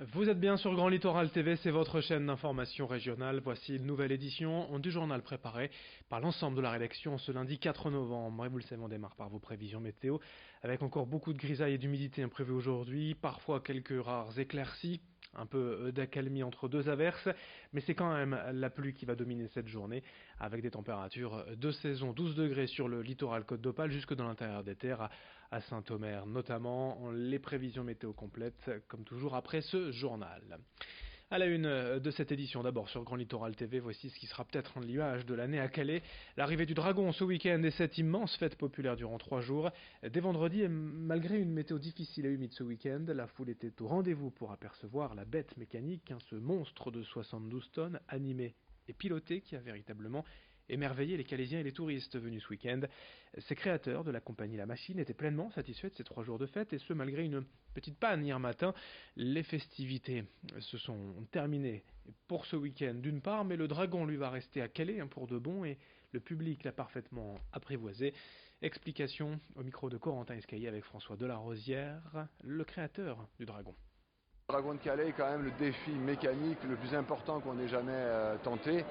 Vous êtes bien sur Grand Littoral TV, c'est votre chaîne d'information régionale. Voici une nouvelle édition du journal préparé par l'ensemble de la rédaction ce lundi 4 novembre. Et vous le savez, on démarre par vos prévisions météo, avec encore beaucoup de grisailles et d'humidité imprévues aujourd'hui, parfois quelques rares éclaircies, un peu d'accalmie entre deux averses, mais c'est quand même la pluie qui va dominer cette journée, avec des températures de saison, 12 degrés sur le littoral Côte d'Opale, jusque dans l'intérieur des terres, à Saint-Omer notamment. Les prévisions météo complètes, comme toujours, après ce journal. À la une de cette édition, d'abord sur Grand Littoral TV, voici ce qui sera peut-être l'image de l'année à Calais. L'arrivée du Dragon ce week-end et cette immense fête populaire durant 3 jours. Dès vendredi, et malgré une météo difficile et humide ce week-end, la foule était au rendez-vous pour apercevoir la bête mécanique, ce monstre de 72 tonnes, animé et piloté, qui a véritablement émerveillé les Calaisiens et les touristes venus ce week-end. Ses créateurs de la compagnie La Machine étaient pleinement satisfaits de ces 3 jours de fête, et ce malgré une petite panne hier matin. Les festivités se sont terminées pour ce week-end d'une part, mais le Dragon lui va rester à Calais pour de bon, et le public l'a parfaitement apprivoisé. Explication au micro de Corentin Escaillé avec François Delarosière, le créateur du Dragon. Le Dragon de Calais est quand même le défi mécanique le plus important qu'on ait jamais tenté.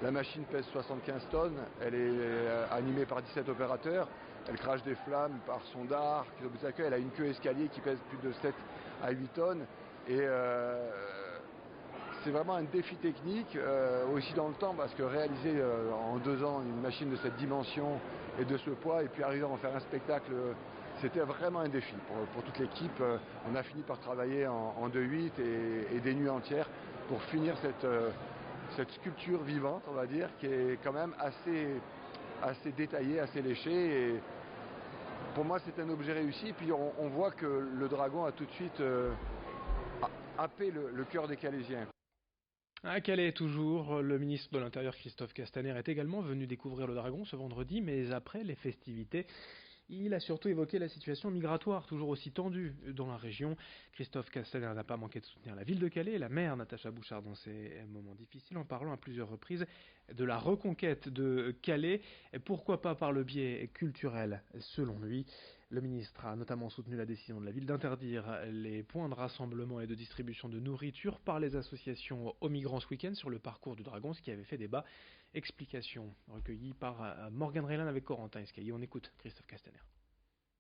La machine pèse 75 tonnes, elle est animée par 17 opérateurs, elle crache des flammes par son dard, elle a une queue escalier qui pèse plus de 7 à 8 tonnes, et c'est vraiment un défi technique, aussi dans le temps, parce que réaliser en 2 ans une machine de cette dimension et de ce poids, et puis arriver à en faire un spectacle, c'était vraiment un défi pour toute l'équipe. On a fini par travailler en 2-8 et des nuits entières pour finir cette sculpture vivante, on va dire, qui est quand même assez détaillée, assez léchée. Et pour moi, c'est un objet réussi. Et puis on voit que le Dragon a tout de suite happé le cœur des Calaisiens. À Calais, toujours, le ministre de l'Intérieur Christophe Castaner est également venu découvrir le Dragon ce vendredi, mais après les festivités, il a surtout évoqué la situation migratoire, toujours aussi tendue dans la région. Christophe Castaner n'a pas manqué de soutenir la ville de Calais et la maire Natacha Bouchard dans ces moments difficiles, en parlant à plusieurs reprises de la reconquête de Calais. Pourquoi pas par le biais culturel, selon lui. Le ministre a notamment soutenu la décision de la ville d'interdire les points de rassemblement et de distribution de nourriture par les associations aux migrants ce week-end sur le parcours du Dragon, ce qui avait fait débat. Explication recueillie par Morgan Reylan avec Corentin Escaillé. On écoute Christophe Castaner.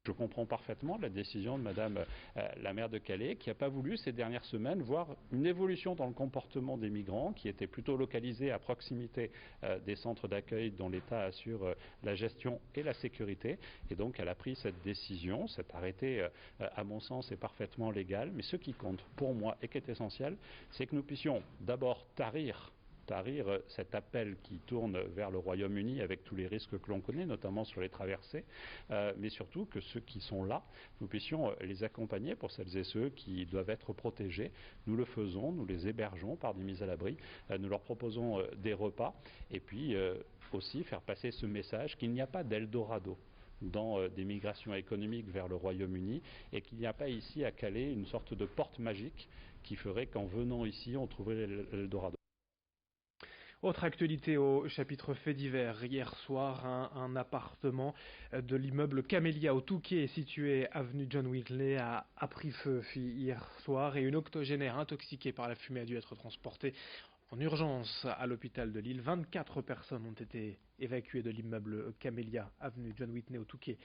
Je comprends parfaitement la décision de Madame la maire de Calais, qui n'a pas voulu ces dernières semaines voir une évolution dans le comportement des migrants, qui étaient plutôt localisés à proximité des centres d'accueil dont l'État assure la gestion et la sécurité. Et donc elle a pris cette décision. Cet arrêté, à mon sens, est parfaitement légal. Mais ce qui compte pour moi et qui est essentiel, c'est que nous puissions d'abord tarir cet appel qui tourne vers le Royaume-Uni avec tous les risques que l'on connaît, notamment sur les traversées, mais surtout que ceux qui sont là, nous puissions les accompagner pour celles et ceux qui doivent être protégés. Nous le faisons, nous les hébergeons par des mises à l'abri, nous leur proposons des repas, et puis aussi faire passer ce message qu'il n'y a pas d'Eldorado dans des migrations économiques vers le Royaume-Uni, et qu'il n'y a pas ici à Calais une sorte de porte magique qui ferait qu'en venant ici on trouverait l'Eldorado. Autre actualité au chapitre fait divers. Hier soir, un appartement de l'immeuble Camélia au Touquet, situé avenue John Whitley, a pris feu hier soir, et une octogénaire intoxiquée par la fumée a dû être transportée en urgence à l'hôpital de Lille. 24 personnes ont été évacuées de l'immeuble Camélia, avenue John Whitney au Touquet,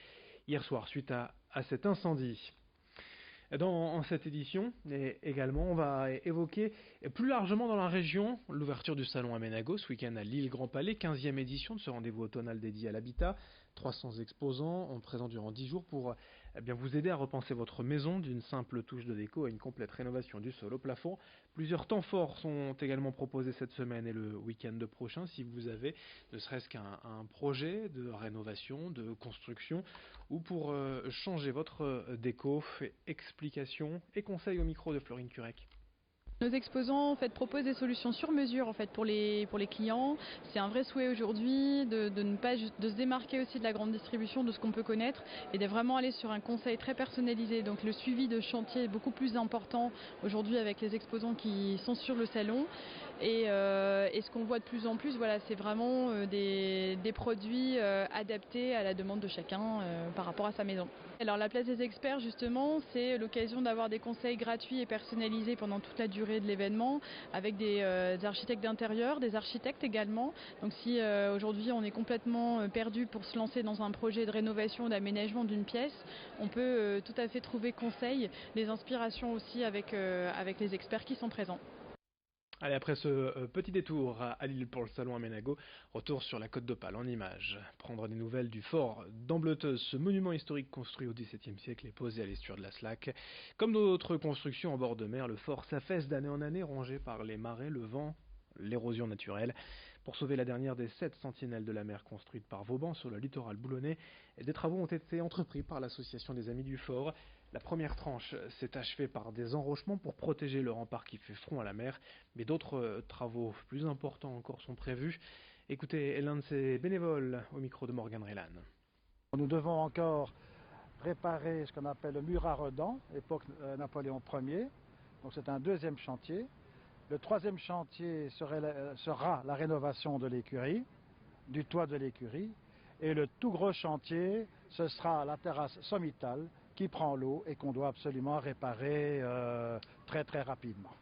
hier soir, suite à cet incendie. Dans cette édition, également, on va évoquer plus largement dans la région l'ouverture du salon Aménago ce week-end à Lille Grand Palais, 15e édition de ce rendez-vous automnal dédié à l'habitat. 300 exposants présents durant 10 jours pour vous aider à repenser votre maison, d'une simple touche de déco à une complète rénovation du sol au plafond. Plusieurs temps forts sont également proposés cette semaine et le week-end prochain, si vous avez ne serait-ce qu'un projet de rénovation, de construction, ou pour changer votre déco. Explications et conseils au micro de Florine Curec. Nos exposants en fait, proposent des solutions sur mesure en fait, pour les clients. C'est un vrai souhait aujourd'hui de se démarquer aussi de la grande distribution, de ce qu'on peut connaître et de vraiment aller sur un conseil très personnalisé. Donc le suivi de chantier est beaucoup plus important aujourd'hui avec les exposants qui sont sur le salon. Et ce qu'on voit de plus en plus, voilà, c'est vraiment des produits adaptés à la demande de chacun par rapport à sa maison. Alors la place des experts justement, c'est l'occasion d'avoir des conseils gratuits et personnalisés pendant toute la durée de l'événement avec des architectes d'intérieur, des architectes également. Donc si aujourd'hui on est complètement perdu pour se lancer dans un projet de rénovation ou d'aménagement d'une pièce, on peut tout à fait trouver conseil, des inspirations aussi avec les experts qui sont présents. Allez, après ce petit détour à Lille pour le salon Aménago, retour sur la Côte d'Opale en images. Prendre des nouvelles du fort d'Ambleteuse, ce monument historique construit au XVIIe siècle et posé à l'estuaire de la Slack. Comme d'autres constructions en bord de mer, le fort s'affaisse d'année en année, rongé par les marées, le vent, l'érosion naturelle. Pour sauver la dernière des 7 sentinelles de la mer construites par Vauban sur le littoral boulonnais, des travaux ont été entrepris par l'association des Amis du Fort. La première tranche s'est achevée par des enrochements pour protéger le rempart qui fait front à la mer, mais d'autres travaux plus importants encore sont prévus. Écoutez l'un de ces bénévoles au micro de Morgan Reylan. Nous devons encore réparer ce qu'on appelle le mur à redans, époque Napoléon Ier. Donc c'est un deuxième chantier. Le troisième chantier sera la rénovation de l'écurie, du toit de l'écurie. Et le tout gros chantier, ce sera la terrasse sommitale qui prend l'eau et qu'on doit absolument réparer très très rapidement.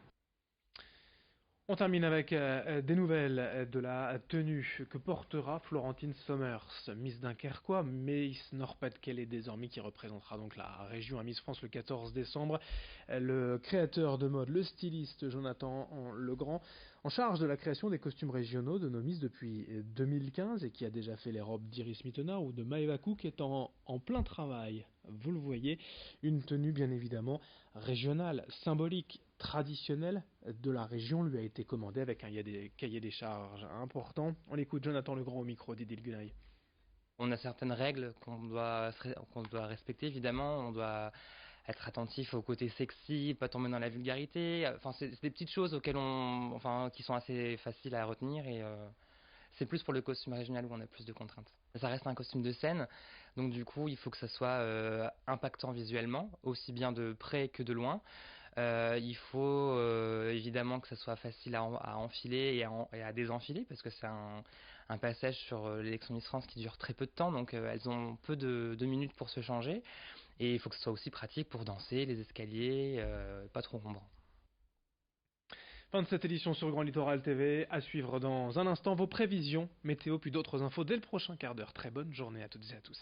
On termine avec des nouvelles de la tenue que portera Florentine Sommers, Miss Dunkerquois, Miss Nord-Pas-de-Calais désormais, qui représentera donc la région à Miss France le 14 décembre. Le créateur de mode, le styliste Jonathan Legrand, en charge de la création des costumes régionaux de nos Miss depuis 2015 et qui a déjà fait les robes d'Iris Mittenard ou de Maëva Cook, est en plein travail. Vous le voyez, une tenue bien évidemment régionale, symbolique, traditionnelle de la région lui a été commandée avec un cahier des charges important. On écoute Jonathan Legrand au micro d'Idil Gunaï. On a certaines règles qu'on doit respecter évidemment, on doit être attentif au côté sexy, pas tomber dans la vulgarité, enfin c'est des petites choses auxquelles qui sont assez faciles à retenir et c'est plus pour le costume régional où on a plus de contraintes. Ça reste un costume de scène, donc du coup il faut que ça soit impactant visuellement, aussi bien de près que de loin. Il faut évidemment que ça soit facile à enfiler et à désenfiler parce que c'est un passage sur l'élection Miss France qui dure très peu de temps, donc elles ont peu de minutes pour se changer et il faut que ce soit aussi pratique pour danser, les escaliers, pas trop ombre. Fin de cette édition sur Grand Littoral TV. À suivre dans un instant vos prévisions météo puis d'autres infos dès le prochain quart d'heure. Très bonne journée à toutes et à tous.